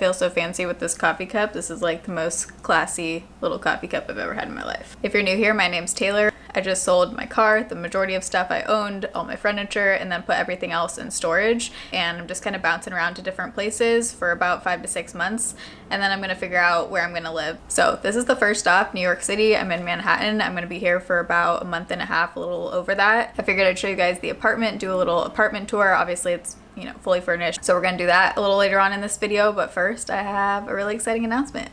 feel so fancy with this coffee cup. This is like the most classy little coffee cup I've ever had in my life. If you're new here, my name's Taylor. I just sold my car, the majority of stuff I owned, all my furniture, and then put everything else in storage. And I'm just kind of bouncing around to different places for about 5 to 6 months. And then I'm gonna figure out where I'm gonna live. So this is the first stop, New York City. I'm in Manhattan. I'm gonna be here for about a month and a half, a little over that. I figured I'd show you guys the apartment, do a little apartment tour. Obviously it's, you know, fully furnished. So we're gonna do that a little later on in this video. But first I have a really exciting announcement.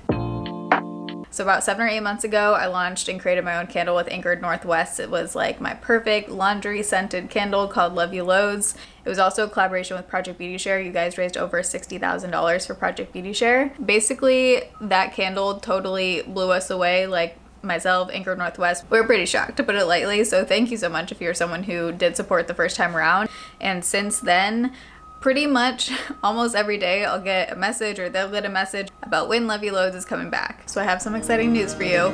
So about 7 or 8 months ago, I launched and created my own candle with Anchored Northwest. It was like my perfect laundry scented candle called Love You Loads. It was also a collaboration with Project Beauty Share. You guys raised over $60,000 for Project Beauty Share. Basically, that candle totally blew us away. Like myself, Anchored Northwest, we were pretty shocked, to put it lightly. So thank you so much if you're someone who did support the first time around. And since then, pretty much almost every day I'll get a message or they'll get a message about when Love You Loads is coming back. So I have some exciting news for you.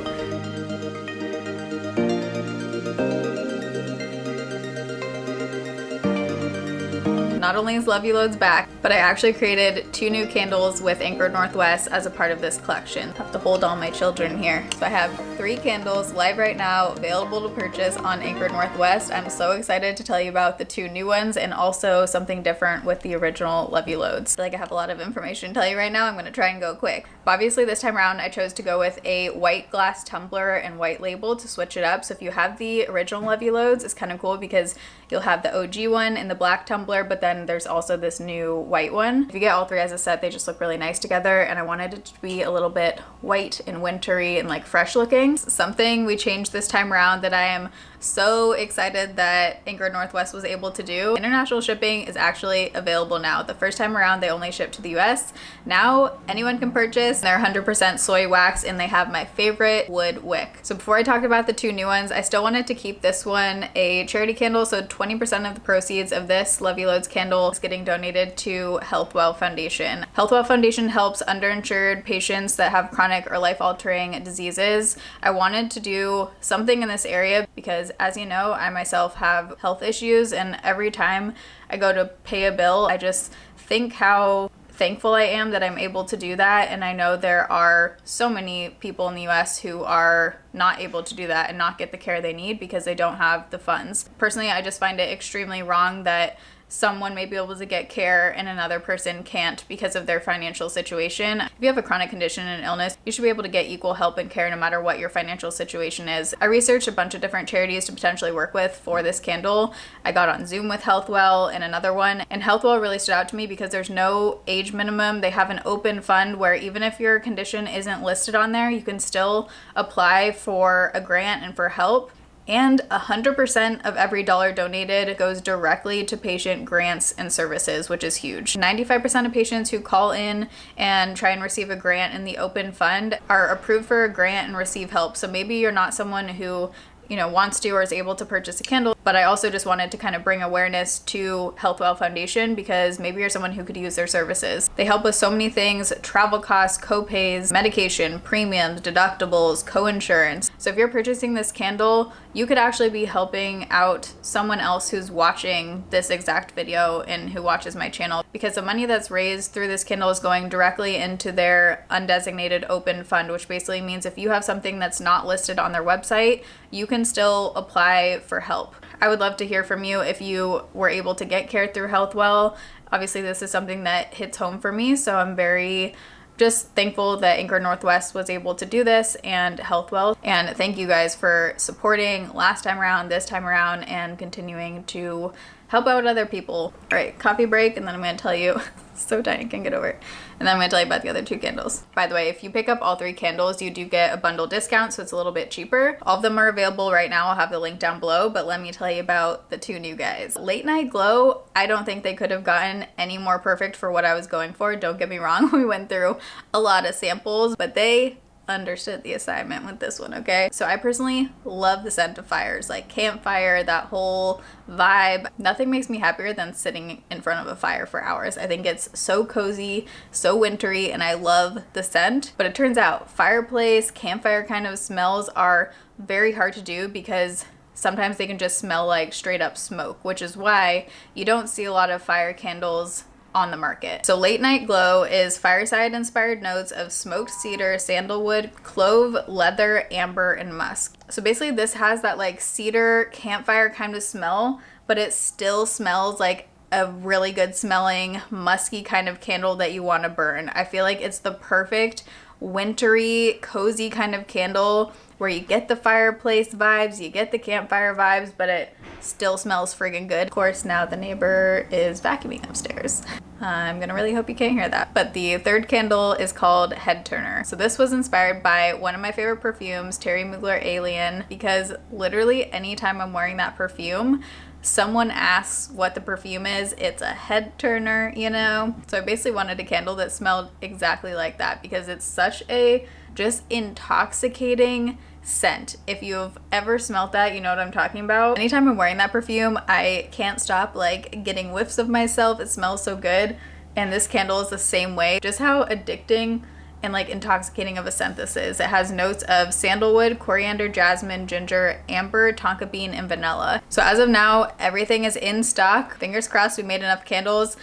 Not only is Love You Loads back, but I actually created 2 new candles with Anchored Northwest as a part of this collection. I have to hold all my children here. So I have 3 candles live right now, available to purchase on Anchored Northwest. I'm so excited to tell you about the 2 new ones and also something different with the original Love You Loads. I feel like I have a lot of information to tell you right now. I'm gonna try and go quick. But obviously this time around I chose to go with a white glass tumbler and white label to switch it up. So if you have the original Love You Loads, it's kind of cool because you'll have the OG one in the black tumbler, but then there's also this new white one. If you get all 3 as a set, they just look really nice together, and I wanted it to be a little bit white and wintry and like fresh looking. Something we changed this time around that I am so excited that Anchored Northwest was able to do. International shipping is actually available now. The first time around they only shipped to the US. Now anyone can purchase. They're 100% soy wax and they have my favorite wood wick. So before I talk about the 2 new ones, I still wanted to keep this one a charity candle. So 20% of the proceeds of this Love You Loads candle is getting donated to Healthwell Foundation. Healthwell Foundation helps underinsured patients that have chronic or life-altering diseases. I wanted to do something in this area because, as you know, I myself have health issues, and every time I go to pay a bill, I just think how thankful I am that I'm able to do that. And I know there are so many people in the US who are not able to do that and not get the care they need because they don't have the funds. Personally, I just find it extremely wrong that someone may be able to get care and another person can't because of their financial situation. If you have a chronic condition and illness, you should be able to get equal help and care no matter what your financial situation is. I researched a bunch of different charities to potentially work with for this candle. I got on Zoom with Healthwell and another one, and Healthwell really stood out to me because there's no age minimum. They have an open fund where even if your condition isn't listed on there, you can still apply for a grant and for help. And 100% of every dollar donated goes directly to patient grants and services, which is huge. 95% of patients who call in and try and receive a grant in the open fund are approved for a grant and receive help. So maybe you're not someone who, you know, wants to or is able to purchase a candle, but I also just wanted to kind of bring awareness to Healthwell Foundation because maybe you're someone who could use their services. They help with so many things: travel costs, co-pays, medication, premiums, deductibles, co-insurance. So if you're purchasing this candle, you could actually be helping out someone else who's watching this exact video and who watches my channel, because the money that's raised through this candle is going directly into their undesignated open fund, which basically means if you have something that's not listed on their website, you can still apply for help. I would love to hear from you if you were able to get care through Healthwell. Obviously, this is something that hits home for me, so I'm very just thankful that Anchored Northwest was able to do this, and Healthwell. And thank you guys for supporting last time around, this time around, and continuing to help out other people. All right, coffee break, and then I'm gonna tell you, so tiny, can't get over it. And then I'm gonna tell you about the other 2 candles. By the way, if you pick up all 3 candles, you do get a bundle discount, so it's a little bit cheaper. All of them are available right now. I'll have the link down below, but let me tell you about the 2 new guys. Late Night Glow, I don't think they could have gotten any more perfect for what I was going for. Don't get me wrong, we went through a lot of samples, but they understood the assignment with this one, okay? So I personally love the scent of fires, like campfire, that whole vibe. Nothing makes me happier than sitting in front of a fire for hours. I think it's so cozy, so wintry, and I love the scent. But it turns out fireplace, campfire kind of smells are very hard to do because sometimes they can just smell like straight up smoke, which is why you don't see a lot of fire candles on the market. So Late Night Glow is fireside inspired notes of smoked cedar, sandalwood, clove, leather, amber, and musk. So basically this has that like cedar campfire kind of smell, but it still smells like a really good smelling musky kind of candle that you want to burn. I feel like it's the perfect wintry, cozy kind of candle where you get the fireplace vibes, you get the campfire vibes, but it still smells friggin' good. Of course, now the neighbor is vacuuming upstairs. I'm gonna really hope you can't hear that. But the third candle is called Head Turner. So this was inspired by one of my favorite perfumes, Terry Mugler Alien, because literally anytime I'm wearing that perfume, someone asks what the perfume is, it's a head turner, you know? So I basically wanted a candle that smelled exactly like that because it's such a just intoxicating scent. If you've ever smelled that, you know what I'm talking about. Anytime I'm wearing that perfume, I can't stop like getting whiffs of myself. It smells so good. And this candle is the same way. Just how addicting and like intoxicating of a scent this is. It has notes of sandalwood, coriander, jasmine, ginger, amber, tonka bean, and vanilla. So as of now, everything is in stock. Fingers crossed we made enough candles.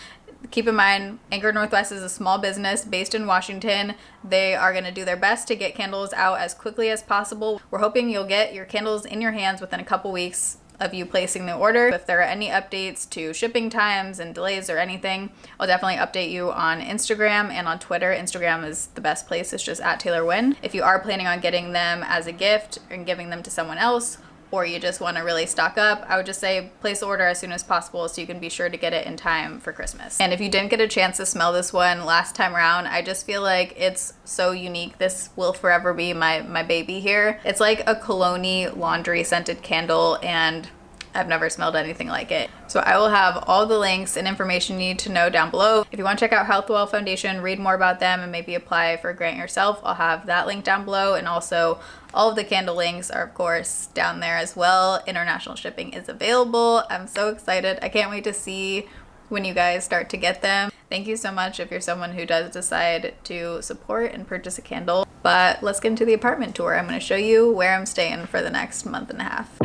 Keep in mind, Anchor Northwest is a small business based in Washington. They are going to do their best to get candles out as quickly as possible. We're hoping you'll get your candles in your hands within a couple weeks of you placing the order. If there are any updates to shipping times and delays or anything, I'll definitely update you on Instagram and on Twitter. Instagram is the best place. It's just at Taylor Wynn. If you are planning on getting them as a gift and giving them to someone else, or you just want to really stock up, I would just say place the order as soon as possible so you can be sure to get it in time for Christmas. And if you didn't get a chance to smell this one last time around, I just feel like it's so unique. This will forever be my baby here. It's like a cologne-y laundry scented candle, and I've never smelled anything like it. So I will have all the links and information you need to know down below. If you want to check out Healthwell Foundation, read more about them, and maybe apply for a grant yourself, I'll have that link down below. And also all of the candle links are of course down there as well. International shipping is available. I'm so excited. I can't wait to see when you guys start to get them. Thank you so much if you're someone who does decide to support and purchase a candle. But let's get into the apartment tour. I'm going to show you where I'm staying for the next month and a half.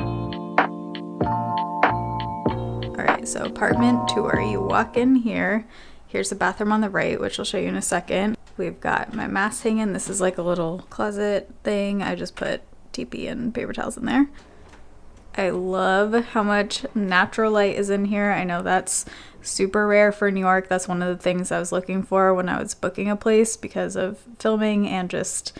Alright, so apartment tour. You walk in here. Here's the bathroom on the right, which I'll show you in a second. We've got my mask hanging. This is like a little closet thing. I just put TP and paper towels in there. I love how much natural light is in here. I know that's super rare for New York. That's one of the things I was looking for when I was booking a place because of filming and just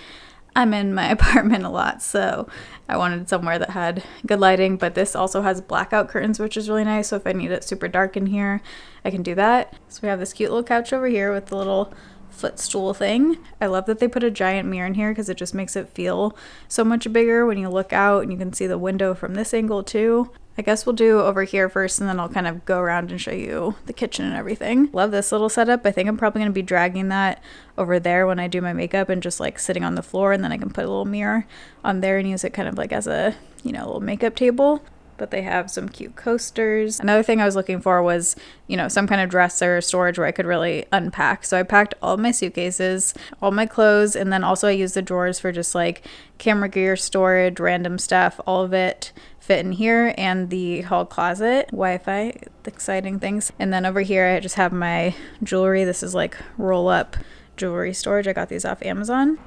I'm in my apartment a lot, so I wanted somewhere that had good lighting, but this also has blackout curtains, which is really nice, so if I need it super dark in here, I can do that. So we have this cute little couch over here with the little footstool thing. I love that they put a giant mirror in here because it just makes it feel so much bigger when you look out and you can see the window from this angle too. I guess we'll do over here first and then I'll kind of go around and show you the kitchen and everything. Love this little setup. I think I'm probably going to be dragging that over there when I do my makeup and just like sitting on the floor, and then I can put a little mirror on there and use it kind of like as a, you know, little makeup table. But they have some cute coasters. Another thing I was looking for was, you know, some kind of dresser or storage where I could really unpack. So I packed all my suitcases, all my clothes, and then also I used the drawers for just like camera gear storage, random stuff, all of it fit in here, and the hall closet, Wi-Fi, exciting things. And then over here I just have my jewelry. This is like roll up jewelry storage. I got these off Amazon.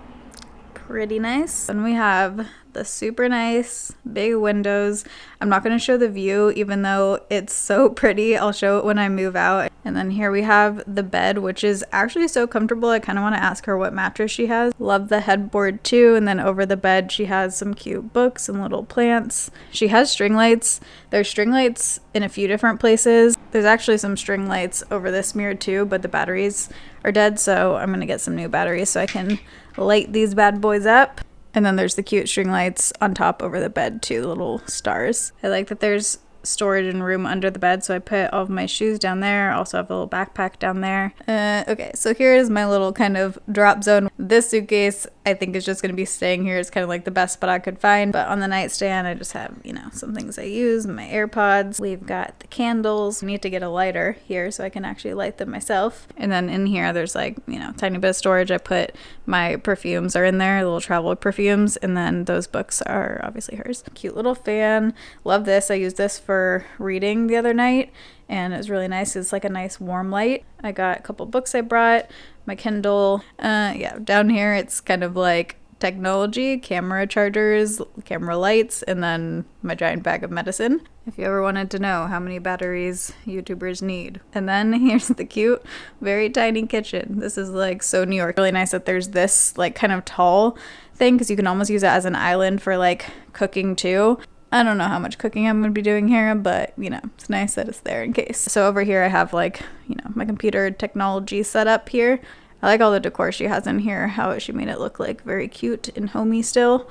Pretty nice. And we have the super nice big windows. I'm not going to show the view even though it's so pretty. I'll show it when I move out. And then here we have the bed, which is actually so comfortable. I kind of want to ask her what mattress she has. Love the headboard too. And then over the bed she has some cute books and little plants. She has string lights. There's string lights in a few different places. There's actually some string lights over this mirror too, but the batteries are dead, so I'm gonna get some new batteries so I can light these bad boys up. And then there's the cute string lights on top over the bed too, the little stars. I like that there's storage and room under the bed, so I put all of my shoes down there. Also have a little backpack down there. Okay, so here is my little kind of drop zone. This suitcase I think is just going to be staying here. It's kind of like the best spot I could find, but on the nightstand I just have, you know, some things I use, my AirPods. We've got the candles. I need to get a lighter here so I can actually light them myself. And then in here there's like, you know, tiny bit of storage. I put my perfumes are in there, little travel perfumes, and then those books are obviously hers. Cute little fan. Love this. I used this for reading the other night, and it was really nice. It's like a nice warm light. I got a couple books I brought, my Kindle. Yeah, down here it's kind of like technology, camera chargers, camera lights, and then my giant bag of medicine, if you ever wanted to know how many batteries YouTubers need. And then here's the cute, very tiny kitchen. This is like so New York. Really nice that there's this like kind of tall thing, because you can almost use it as an island for like cooking too. I don't know how much cooking I'm going to be doing here, but you know, it's nice that it's there in case. So over here I have like, you know, my computer technology set up here. I like all the decor she has in here, how she made it look like very cute and homey still.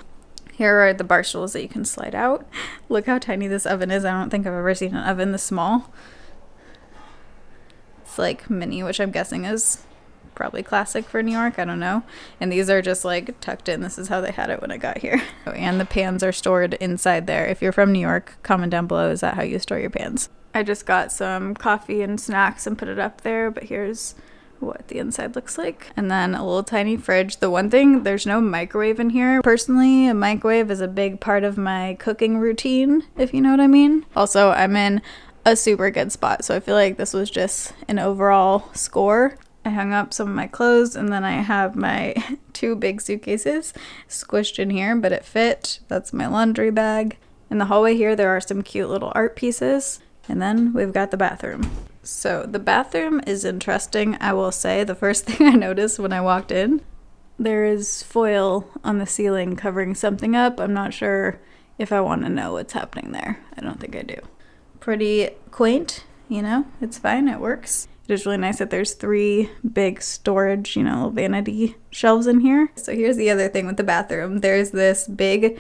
Here are the bar stools that you can slide out. Look how tiny this oven is. I don't think I've ever seen an oven this small. It's like mini, which I'm guessing is probably classic for New York. I don't know. And these are just like tucked in. This is how they had it when I got here. And the pans are stored inside there. If you're from New York, comment down below, is that how you store your pans? I just got some coffee and snacks and put it up there, but here's what the inside looks like. And then a little tiny fridge. The one thing, there's no microwave in here. Personally, a microwave is a big part of my cooking routine, if you know what I mean. Also, I'm in a super good spot, so I feel like this was just an overall score. I hung up some of my clothes, and then I have my 2 big suitcases squished in here, but it fit. That's my laundry bag. In the hallway here, there are some cute little art pieces. And then we've got the bathroom. So the bathroom is interesting, I will say. The first thing I noticed when I walked in, there is foil on the ceiling covering something up. I'm not sure if I want to know what's happening there. I don't think I do. Pretty quaint, you know, it's fine, it works. It is really nice that there's 3 big storage, you know, vanity shelves in here. So here's the other thing with the bathroom. There's this big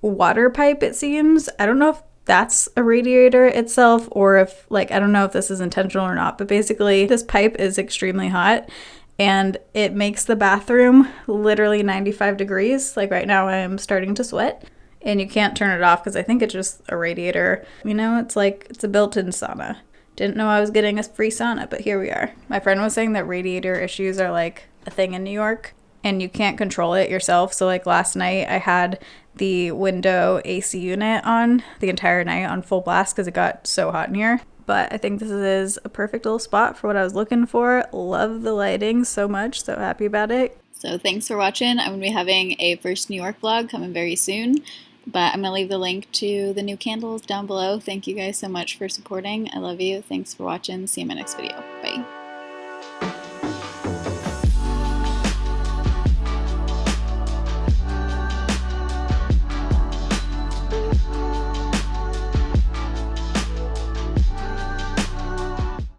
water pipe, it seems. I don't know if that's a radiator itself, or if like, I don't know if this is intentional or not, but basically this pipe is extremely hot and it makes the bathroom literally 95 degrees. Like right now I am starting to sweat, and you can't turn it off because I think it's just a radiator. You know, it's like, it's a built-in sauna. Didn't know I was getting a free sauna, but here we are. My friend was saying that radiator issues are like a thing in New York and you can't control it yourself. So like last night I had the window AC unit on the entire night on full blast because it got so hot in here. But I think this is a perfect little spot for what I was looking for. Love the lighting so much, so happy about it. So thanks for watching. I'm gonna be having a first New York vlog coming very soon, but I'm gonna leave the link to the new candles down below. Thank you guys so much for supporting. I love you. Thanks for watching. See you in my next video. Bye.